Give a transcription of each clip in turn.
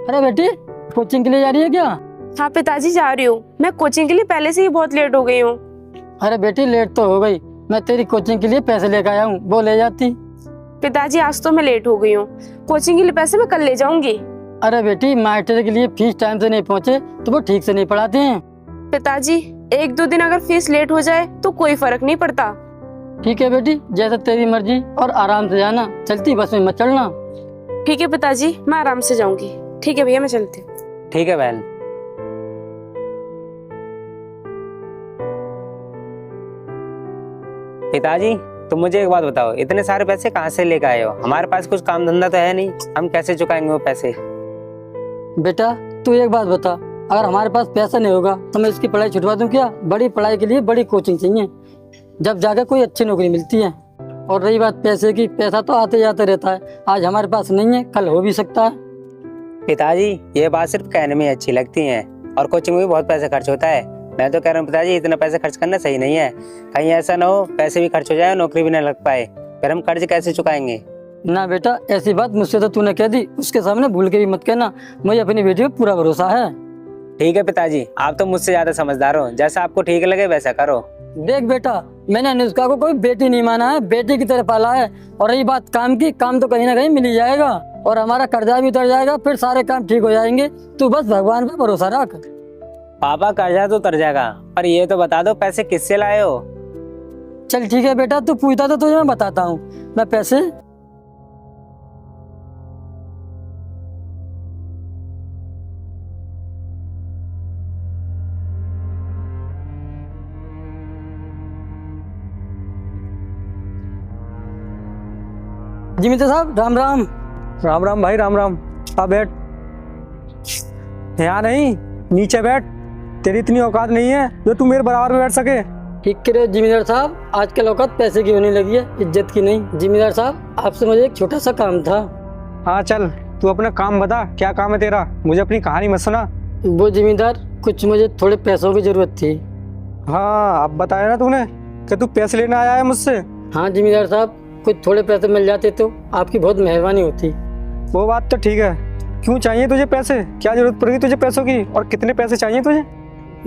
अरे बेटी, कोचिंग के लिए जा रही है क्या? हाँ पिताजी जा रही हूँ। मैं कोचिंग के लिए पहले से ही बहुत लेट हो गई हूँ। अरे बेटी, लेट तो हो गई, मैं तेरी कोचिंग के लिए पैसे लेकर आया हूँ, वो ले जाती। पिताजी आज तो मैं लेट हो गई हूँ। कोचिंग के लिए पैसे मैं कल ले जाऊंगी। अरे बेटी, मास्टर के लिए फीस टाइम से नहीं पहुँचे तो वो ठीक से नहीं पढ़ाते हैं। पिताजी 1-2 दिन अगर फीस लेट हो जाए तो कोई फर्क नहीं पड़ता। ठीक है बेटी, जैसा तेरी मर्जी, और आराम से जाना, चलती बस में मत चढ़ना। ठीक है पिताजी, मैं आराम से जाऊंगी। ठीक है भैया, मैं चलती हूँ। ठीक है बहन। पिताजी, तुम मुझे एक बात बताओ, इतने सारे पैसे कहाँ से लेकर आए हो? हमारे पास कुछ काम धंधा तो है नहीं, हम कैसे चुकाएंगे वो पैसे? बेटा तू एक बात बता, अगर हमारे पास पैसा नहीं होगा तो मैं इसकी पढ़ाई छुटवा दूं क्या? बड़ी पढ़ाई के लिए बड़ी कोचिंग चाहिए, जब जाकर कोई अच्छी नौकरी मिलती है। और रही बात पैसे की, पैसा तो आते जाते रहता है, आज हमारे पास नहीं है, कल हो भी सकता है। पिताजी, ये बात सिर्फ कहने में अच्छी लगती है, और कोचिंग में भी बहुत पैसा खर्च होता है। मैं तो कह रहा हूँ पिताजी, इतना पैसा खर्च करना सही नहीं है। कहीं ऐसा ना हो पैसे भी खर्च हो जाए, नौकरी भी ना लग पाए, फिर हम कर्ज कैसे चुकाएंगे? ना बेटा, ऐसी बात मुझसे तो तूने कह दी, उसके सामने भूल के भी मत कहना। मुझे अपनी बेटी पे पूरा भरोसा है। ठीक है पिताजी, आप तो मुझसे ज्यादा समझदार हो, जैसा आपको ठीक लगे वैसा करो। देख बेटा, मैंने अनुष्का को कोई बेटी नहीं माना है, बेटी की तरह पाला है। और रही बात काम की, काम तो कहीं ना कहीं मिल ही जाएगा, और हमारा कर्जा भी उतर जाएगा, फिर सारे काम ठीक हो जाएंगे। तू बस भगवान पे भरोसा रख। पापा, कर्जा तो उतर जाएगा, पर ये तो बता दो पैसे किससे लाए हो? चल ठीक है बेटा, तू पूछता तो तुझे मैं बताता हूँ। मैं पैसे जिमिता साहब, राम राम। राम राम भाई, राम राम। आ बैठ। यहाँ नहीं, नीचे बैठ। तेरी इतनी औकात नहीं है जो तू मेरे बराबर में बैठ सके। ठीक करे जिम्मेदार साहब, आजकल औकात पैसे की होने लगी है, इज्जत की नहीं। जिम्मेदार साहब, आपसे मुझे एक छोटा सा काम था। हाँ चल, तू अपना काम बता, क्या काम है तेरा? मुझे अपनी कहानी मत सुना। वो जिम्मेदार, कुछ मुझे थोड़े पैसों की जरूरत थी। हाँ, अब बताया ना तूने कि तू पैसे लेने आया है मुझसे। हाँ जिम्मेदार साहब, कुछ थोड़े पैसे मिल जाते तो आपकी बहुत मेहरबानी होती। वो बात तो ठीक है, क्यों चाहिए तुझे पैसे? क्या जरूरत पड़ेगी तुझे पैसों की, और कितने पैसे चाहिए तुझे?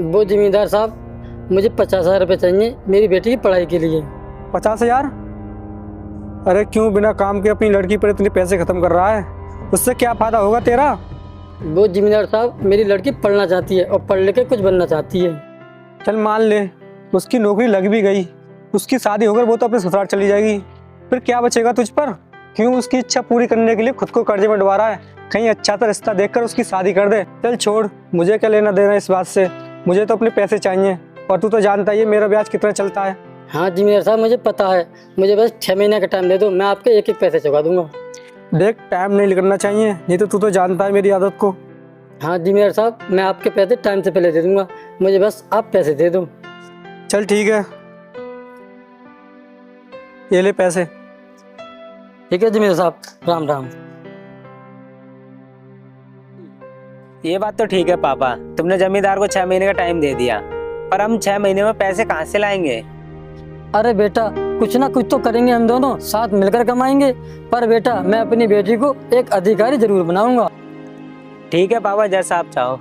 वो जिम्मेदार साहब, मुझे 50,000 रुपये चाहिए मेरी बेटी की पढ़ाई के लिए। 50,000? अरे क्यों बिना काम के अपनी लड़की पर इतने पैसे खत्म कर रहा है? उससे क्या फायदा होगा तेरा? वो जिम्मेदार साहब, मेरी लड़की पढ़ना चाहती है और पढ़ लिख कुछ बनना चाहती है। चल मान ले, उसकी नौकरी लग भी गई, उसकी शादी होकर वो तो अपने ससुराल चली जाएगी, फिर क्या बचेगा तुझ पर? क्यों उसकी इच्छा पूरी करने के लिए खुद को कर्जे में डुबा रहा है? कहीं अच्छा सा रिश्ता देखकर उसकी शादी कर दे। चल छोड़, मुझे क्या लेना देना इस बात से, मुझे तो अपने पैसे चाहिए, और तू तो जानता ही है मेरा ब्याज कितना चलता है। हाँ जिम्मेदार साहब, मुझे पता है, मुझे बस 6 महीने का टाइम दे दो, मैं आपके एक एक पैसे चुका दूंगा। देख, टाइम नहीं करना चाहिए, नहीं तो तू तो जानता है मेरी आदत को। हाँ जिम्मेदार साहब, मैं आपके पैसे टाइम से पहले दे दूंगा, मुझे बस आप पैसे दे दो। चल ठीक है, ये ले पैसे। ठीक है जिम्मेदार साहब, राम राम। ये बात तो ठीक है पापा, तुमने जमींदार को 6 महीने का टाइम दे दिया, पर हम 6 महीने में पैसे कहाँ से लाएंगे? अरे बेटा, कुछ ना कुछ तो करेंगे, हम दोनों साथ मिलकर कमाएंगे। पर बेटा, मैं अपनी बेटी को एक अधिकारी जरूर बनाऊंगा। ठीक है पापा, जैसा आप चाहो।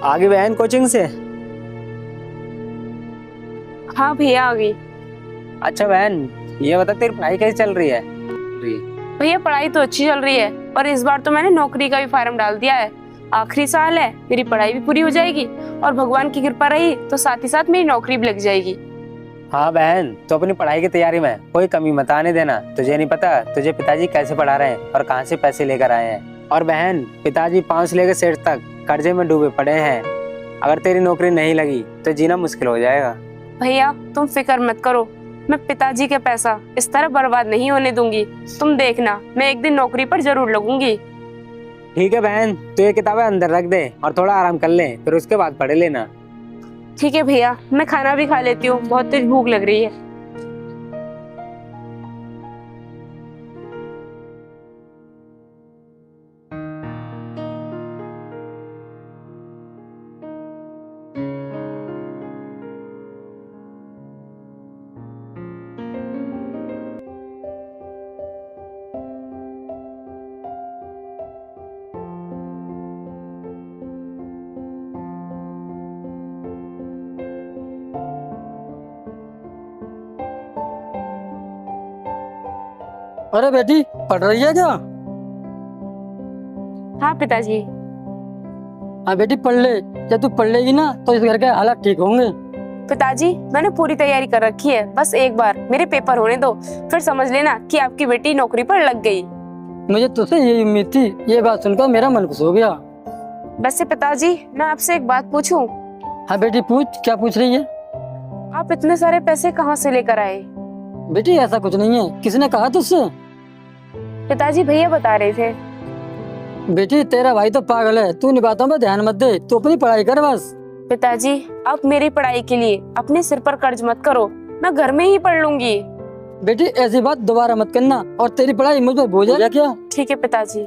आगे बहन कोचिंग से? हाँ भैया आ गई। अच्छा बहन, ये बता तेरी पढ़ाई कैसी चल रही है? भैया पढ़ाई तो अच्छी चल रही है, पर इस बार तो मैंने नौकरी का भी फार्म डाल दिया है। आखिरी साल है, मेरी पढ़ाई भी पूरी हो जाएगी, और भगवान की कृपा रही तो साथ ही साथ मेरी नौकरी भी लग जाएगी। हाँ बहन, तो अपनी पढ़ाई की तैयारी में कोई कमी मत आने देना। तुझे नहीं पता तुझे पिताजी कैसे पढ़ा रहे हैं और कहाँ से पैसे लेकर आए हैं। और बहन, पिताजी 5 से लेकर 6 तक कर्जे में डूबे पड़े हैं। अगर तेरी नौकरी नहीं लगी तो जीना मुश्किल हो जाएगा। भैया तुम फिक्र मत करो, मैं पिताजी के पैसा इस तरह बर्बाद नहीं होने दूंगी। तुम देखना, मैं एक दिन नौकरी पर जरूर लगूंगी। ठीक है बहन, तो ये किताबें अंदर रख दे और थोड़ा आराम कर ले, फिर उसके बाद पढ़ लेना। ठीक है भैया, मैं खाना भी खा लेती हूँ, बहुत तेज भूख लग रही है। अरे बेटी, पढ़ रही है क्या? हाँ पिताजी। हाँ बेटी, पढ़ ले। जब तू पढ़ लेगी ना तो इस घर के हालात ठीक होंगे। पिताजी मैंने पूरी तैयारी कर रखी है, बस एक बार मेरे पेपर होने दो, फिर समझ लेना कि आपकी बेटी नौकरी पर लग गई। मुझे तुझसे यही उम्मीद थी। ये बात सुनकर मेरा मन खुश हो गया। वैसे पिताजी मैं आपसे एक बात पूछूं? हाँ बेटी, पूछ। क्या पूछ रही है? आप इतने सारे पैसे कहाँ से लेकर आए? बेटी ऐसा कुछ नहीं है। किसने कहा तुझसे? पिताजी भैया बता रहे थे। बेटी तेरा भाई तो पागल है, तू इन बातों में ध्यान मत दे, तू अपनी पढ़ाई कर बस। पिताजी आप मेरी पढ़ाई के लिए अपने सिर पर कर्ज मत करो, मैं घर में ही पढ़ लूंगी। बेटी ऐसी बात दोबारा मत करना, और तेरी पढ़ाई मुझ पर बोझ है क्या? ठीक है पिताजी।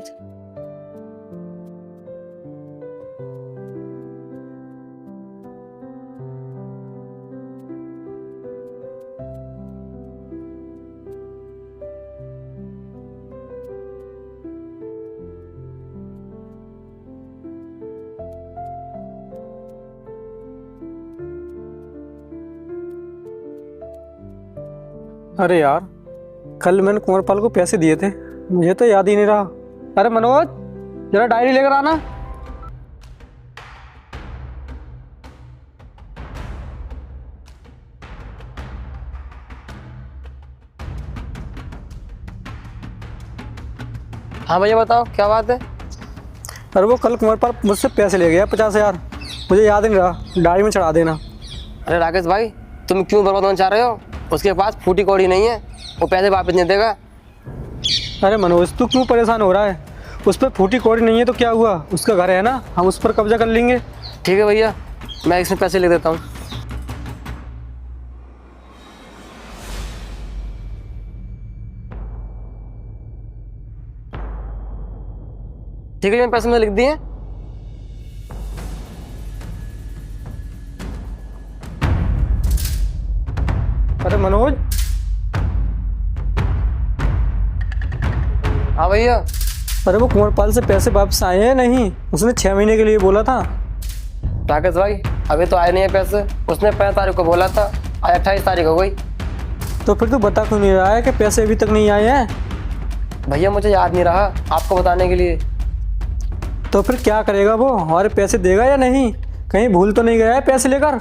अरे यार, कल मैंने कुंवरपाल को पैसे दिए थे, मुझे तो याद ही नहीं रहा। अरे मनोज, जरा डायरी लेकर आना। हाँ भैया बताओ क्या बात है। अरे वो कल कुंवरपाल मुझसे पैसे ले गया 50,000, मुझे याद नहीं रहा, डायरी में चढ़ा देना। अरे राकेश भाई, तुम क्यों बर्बाद होना चाह रहे हो? उसके पास फूटी कौड़ी नहीं है, वो पैसे वापस नहीं देगा। अरे मनोज, तू क्यों परेशान हो रहा है? उस पर फूटी कौड़ी नहीं है तो क्या हुआ, उसका घर है ना, हम उस पर कब्जा कर लेंगे। ठीक है भैया, मैं इसमें पैसे ले देता हूँ। ठीक है, मैंने पैसे में लिख दिए। अरे मनोज। हाँ भैया। अरे वो कुंवरपाल से पैसे वापस आए हैं नहीं? उसने 6 महीने के लिए बोला था। राकेश भाई अभी तो आए नहीं है पैसे, उसने 5 तारीख को बोला था, आज 28 तारीख हो गई। तो फिर तू बता क्यों नहीं रहा है कि पैसे अभी तक नहीं आए हैं? भैया मुझे याद नहीं रहा आपको बताने के लिए। तो फिर क्या करेगा वो, हमारे पैसे देगा या नहीं? कहीं भूल तो नहीं गया है पैसे लेकर?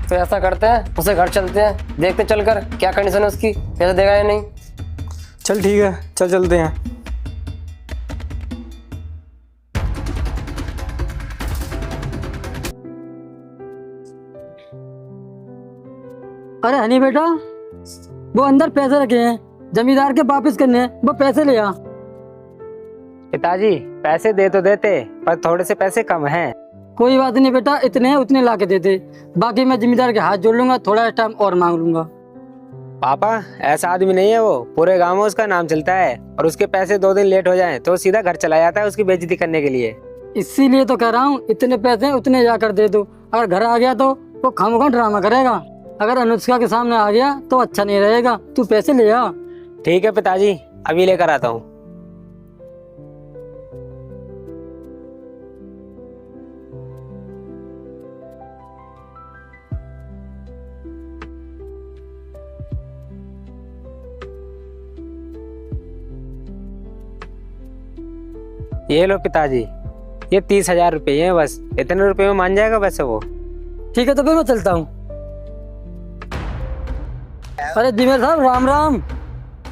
तो ऐसा करते हैं, उसे घर चलते हैं, देखते चलकर क्या कंडीशन है उसकी, पैसे देगा या नहीं। चल ठीक है, चल चलते हैं। अरे हनी बेटा, वो अंदर पैसे रखे हैं, जमींदार के वापस करने हैं, वो पैसे ले आ। पिताजी पैसे दे तो देते, पर थोड़े से पैसे कम हैं। कोई बात नहीं बेटा, इतने हैं उतने ला के दे दे, बाकी मैं जमींदार के हाथ जोड़ लूंगा, थोड़ा टाइम और मांग लूंगा। पापा ऐसा आदमी नहीं है वो, पूरे गांव में उसका नाम चलता है, और उसके पैसे 2 दिन लेट हो जाएं तो सीधा घर चला जाता है उसकी बेइज्जती करने के लिए। इसीलिए तो कह रहा हूँ, इतने पैसे हैं उतने जाकर दे दो। अगर घर आ गया तो वो खामखा ड्रामा करेगा, अगर अनुष्का के सामने आ गया तो अच्छा नहीं रहेगा। तू पैसे ले आ। ठीक है पिताजी, अभी लेकर आता हूँ। ये लो पिताजी, ये 30,000 रुपये हैं, बस इतने रुपए में मान जाएगा वैसे वो। ठीक है तो फिर मैं चलता हूँ। अरे जिमेर साहब, राम राम।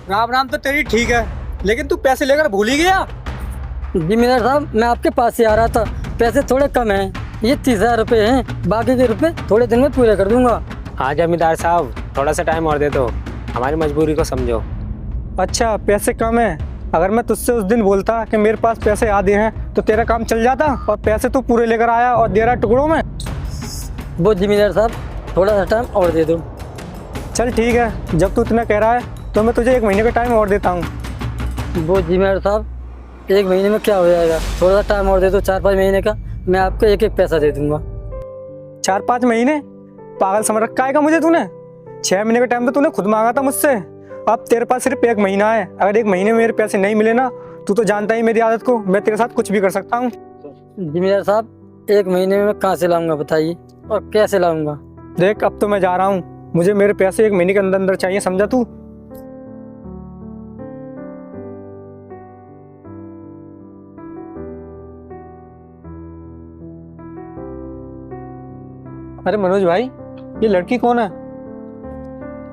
राम राम तो तेरी ठीक है, लेकिन तू पैसे लेकर भूल ही गया। जिमेदार साहब, मैं आपके पास से आ रहा था, पैसे थोड़े कम हैं, ये 30,000 रुपये हैं, बाकी के रुपए थोड़े दिन में पूरे कर दूंगा। हाँ जमींदार साहब, थोड़ा सा टाइम और दे दो, हमारी मजबूरी को समझो। अच्छा पैसे कम है, अगर मैं तुझसे उस दिन बोलता कि मेरे पास पैसे आधे हैं तो तेरा काम चल जाता, और पैसे तू पूरे लेकर आया और दे रहा टुकड़ों में। वो जिम्मेदार साहब थोड़ा सा टाइम और दे दो। चल ठीक है, जब तू इतना कह रहा है तो मैं तुझे 1 महीने का टाइम और देता हूँ। वो जिम्मेदार साहब 1 महीने में क्या हो जाएगा, थोड़ा सा टाइम और दे दो, 4-5 महीने का, मैं आपको एक एक पैसा दे दूंगा। 4-5 महीने? पागल समझ रखा है मुझे तूने? 6 महीने का टाइम तो तूने खुद मांगा था मुझसे, अब तेरे पास सिर्फ 1 महीना है। अगर 1 महीने में मेरे पैसे नहीं मिले ना, तू तो जानता ही मेरी आदत को, मैं तेरे साथ कुछ भी कर सकता हूँ। जिम्मेदार साहब 1 महीने में मैं कहाँ से लाऊंगा बताइए, और कैसे लाऊंगा? देख अब तो मैं जा रहा हूँ, मुझे मेरे पैसे 1 महीने के अंदर अंदर चाहिए, समझा तू? अरे मनोज भाई, ये लड़की कौन है?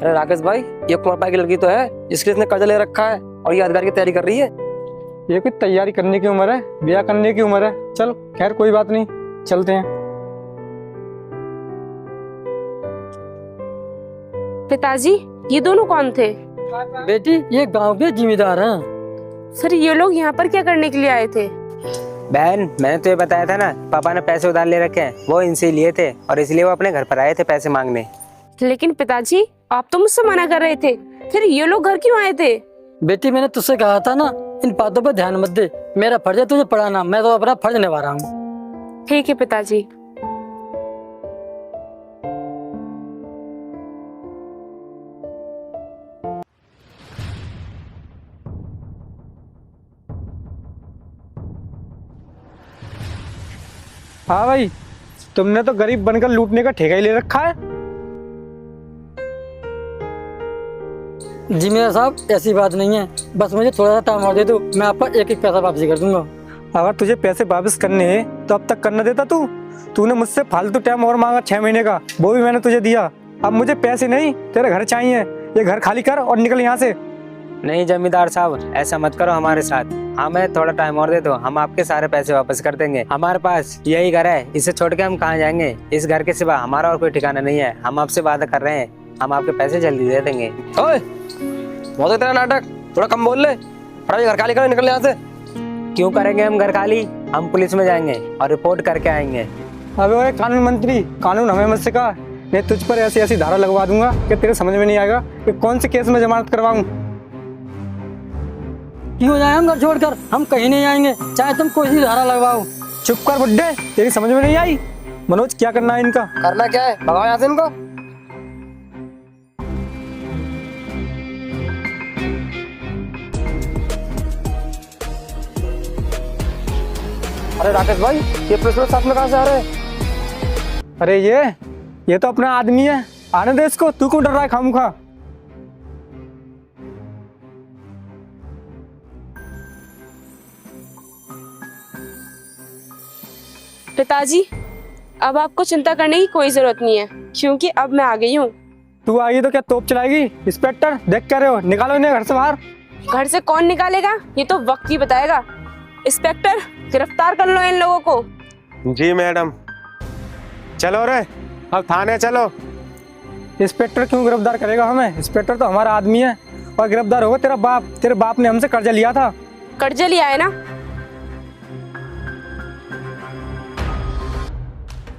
अरे राकेश भाई, ये कुमार पाई की लड़की तो है जिसके इसने कर्जा ले रखा है और ये अधिकारी की तैयारी कर रही है। ये कोई तैयारी करने की उम्र है, ब्याह करने की उम्र है। चल खैर कोई बात नहीं, चलते हैं। पिताजी ये दोनों कौन थे? बेटी ये गांव के जिम्मेदार हैं। फिर ये लोग यहाँ पर क्या करने के लिए आए थे? बहन, मैंने तुझे बताया था ना, पापा ने पैसे उधार ले रखे हैं, वो इनसे लिए थे और इसलिए वो अपने घर पर आए थे पैसे मांगने। लेकिन पिताजी आप तो मुझसे मना कर रहे थे, फिर ये लोग घर क्यों आए थे? बेटी मैंने तुझसे कहा था ना, इन बातों पर ध्यान मत दे, मेरा फर्ज है तुझे पढ़ाना, मैं तो अपना फर्ज निभा रहा हूँ। ठीक है पिताजी। हाँ भाई, तुमने तो गरीब बनकर लूटने का ठेका ही ले रखा है। जिम्मेदार साहब ऐसी बात नहीं है, बस मुझे थोड़ा सा टाइम और दे दो, मैं आपका एक एक पैसा वापसी कर दूंगा। अगर तुझे पैसे वापस करने हैं तो अब तक करना देता तू। तूने मुझसे फालतू टाइम और मांगा 6 महीने का, वो भी मैंने तुझे दिया। अब मुझे पैसे नहीं, तेरे घर चाहिए। ये घर खाली कर और निकल यहाँ से। नहीं जमींदार साहब, ऐसा मत करो हमारे साथ, हमें थोड़ा टाइम और दे दो, हम आपके सारे पैसे वापस कर देंगे। हमारे पास यही घर है, इसे छोड़ के हम कहाँ जाएंगे? इस घर के सिवा हमारा और कोई ठिकाना नहीं है। हम आपसे वादा कर रहे हैं, हम आपके पैसे जल्दी दे देंगे। ओए, बहुत है तेरा नाटक, थोड़ा कम बोल ले। पढ़ाई घर खाली कर, निकल यहाँ से। क्यों करेंगे हम घर खाली? हम पुलिस में जाएंगे और रिपोर्ट करके आएंगे। अबे ओए कानून मंत्री, कानून हमें मुझसे कहा, मैं तुझ पर ऐसी ऐसी धारा लगवा दूंगा कि तेरे समझ में नहीं आएगा कि कौन से केस में जमानत करवाऊं। क्यों जाए हम घर छोड़कर? हम कहीं नहीं आएंगे, चाहे तुम कोई सी धारा लगवाओ। चुप कर बुड्ढे, तेरी समझ में नहीं आई? मनोज क्या करना है इनका? करना क्या है, भगाओ यहाँ से इनको। अरे राकेश भाई, ये पुलिस वाले साथ में कहाँ से आ रहे हैं? अरे ये तो अपना आदमी है, आने दे इसको। तू क्यों डर रहा है खामखा? पिताजी अब आपको चिंता करने की कोई जरूरत नहीं है, क्योंकि अब मैं आ गई हूँ। तू आई तो क्या तोप चलाएगी? इंस्पेक्टर देख क्या रहे हो, निकालो इन्हें घर से बाहर। घर से कौन निकालेगा ये तो वक्त ही बताएगा। इंस्पेक्टर गिरफ्तार कर लो इन लोगों को। जी मैडम। चलो रे, अब थाने चलो। इंस्पेक्टर क्यों गिरफ्तार करेगा हमें? इंस्पेक्टर तो हमारा आदमी है। और गिरफ्तार होगा तेरा बाप। तेरे बाप ने हमसे कर्जा लिया था। कर्जा लिया है ना?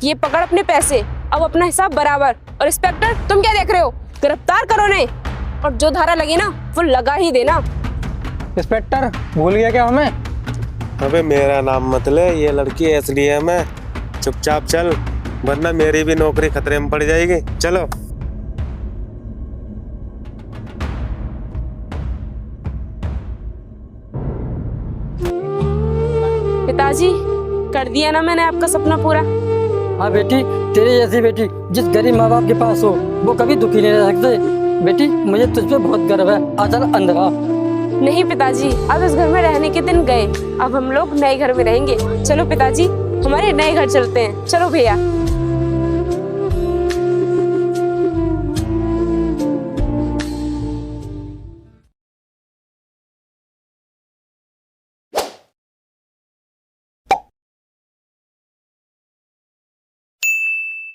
ये पकड़ अपने पैसे, अब अपना हिसाब बराबर। और इंस्पेक्टर तुम क्या देख रहे हो, गिरफ्तार करो ने, और जो धारा लगी ना वो लगा ही देना। इंस्पेक्टर भूल गया क्या हमें? अबे मेरा नाम मत ले, ये लड़की एसडीएम है। चुपचाप चल, वरना मेरी भी नौकरी खतरे में पड़ जाएगी। चलो। पिताजी कर दिया ना मैंने आपका सपना पूरा। हाँ बेटी, तेरी जैसी बेटी जिस गरीब माँ बाप के पास हो वो कभी दुखी नहीं रह सकते। बेटी मुझे तुझ पे बहुत गर्व है। आ चल अंदर आ। नहीं पिताजी, अब इस घर में रहने के दिन गए, अब हम लोग नए घर में रहेंगे। चलो पिताजी, हमारे नए घर चलते हैं। चलो भैया।